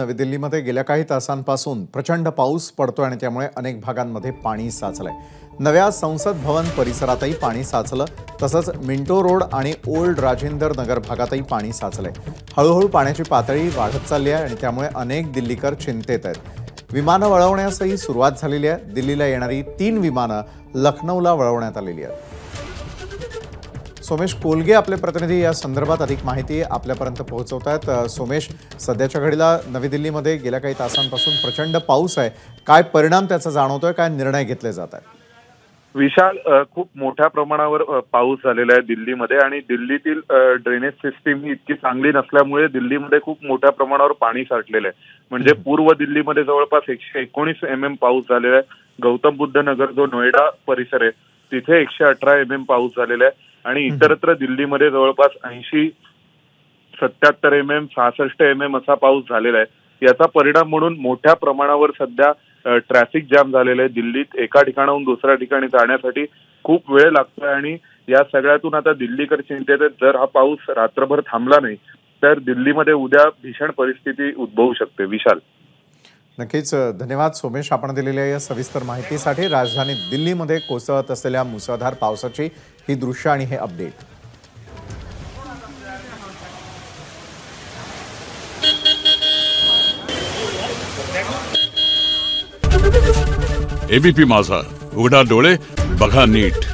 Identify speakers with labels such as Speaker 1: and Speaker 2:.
Speaker 1: नवी दिल्लीमध्ये गेल्या काही तासांपासून प्रचंड पाऊस पडतोय आणि त्यामुळे अनेक भागांमध्ये पाणी साचलंय। नव्या संसद भवन परिसरातही पाणी साचलं, तसंच मिंटो रोड आणि ओल्ड राजेंद्र नगर भागातही पाणी साचलंय। हळूहळू पाण्याची पातळी वाढत चालली आहे आणि त्यामुळे अनेक दिल्लीकर चिंतेत आहेत। विमानं वळवण्यासही सुरुवात झालेली आहे। दिल्लीला येणारी 3 विमानं लखनौला वळवण्यात आलेली आहेत। सोमेश कोलगे आपले प्रतिनिधी या संदर्भात अधिक माहिती आपल्यापर्यंत पोहोचवतात। सोमेश, सध्याच्या घडीला नवी दिल्लीमध्ये गेल्या काही तासांपासून प्रचंड पाऊस आहे, काय परिणाम त्याचा जाणवतोय, काय निर्णय घेतले जात आहेत?
Speaker 2: विशाल, खूप मोठ्या प्रमाणावर पाऊस झालेला आहे दिल्लीमध्ये आणि दिल्लीतील ड्रेनेज सिस्टीम ही इतकी चांगली नसल्यामुळे दिल्लीमध्ये खूप मोठ्या प्रमाणावर पाणी साठलेलं आहे। म्हणजे पूर्व दिल्लीमध्ये जवळपास 119 mm पाऊस झालेला आहे। गौतम बुद्ध नगर जो नोएडा परिसर आहे तिथे 118 mm पाऊस झालेला आहे आणि इतरत्र दिल्लीमध्ये जवळपास 80, 77 mm, 66 mm असा पाऊस झालेला आहे। याचा परिणाम म्हणून मोठ्या प्रमाणावर सध्या ट्रॅफिक जॅम झालेलं आहे। दिल्लीत एका ठिकाणाहून दुसऱ्या ठिकाणी जाण्यासाठी खूप वेळ लागतोय आणि या सगळ्यातून आता दिल्लीकर चिंतेत आहेत। जर हा पाऊस रात्रभर थांबला नाही तर दिल्लीमध्ये उद्या भीषण परिस्थिती उद्भवू शकते। विशाल,
Speaker 1: नक्कीच धन्यवाद सोमेश, आपण दिलेल्या या सविस्तर माहितीसाठी। राजधानी दिल्लीमध्ये कोसळत असलेल्या मुसळधार पावसाची ही दृश्य आणि हे अपडेट।
Speaker 3: एबीपी माझा, उघडा डोळे बघा नीट।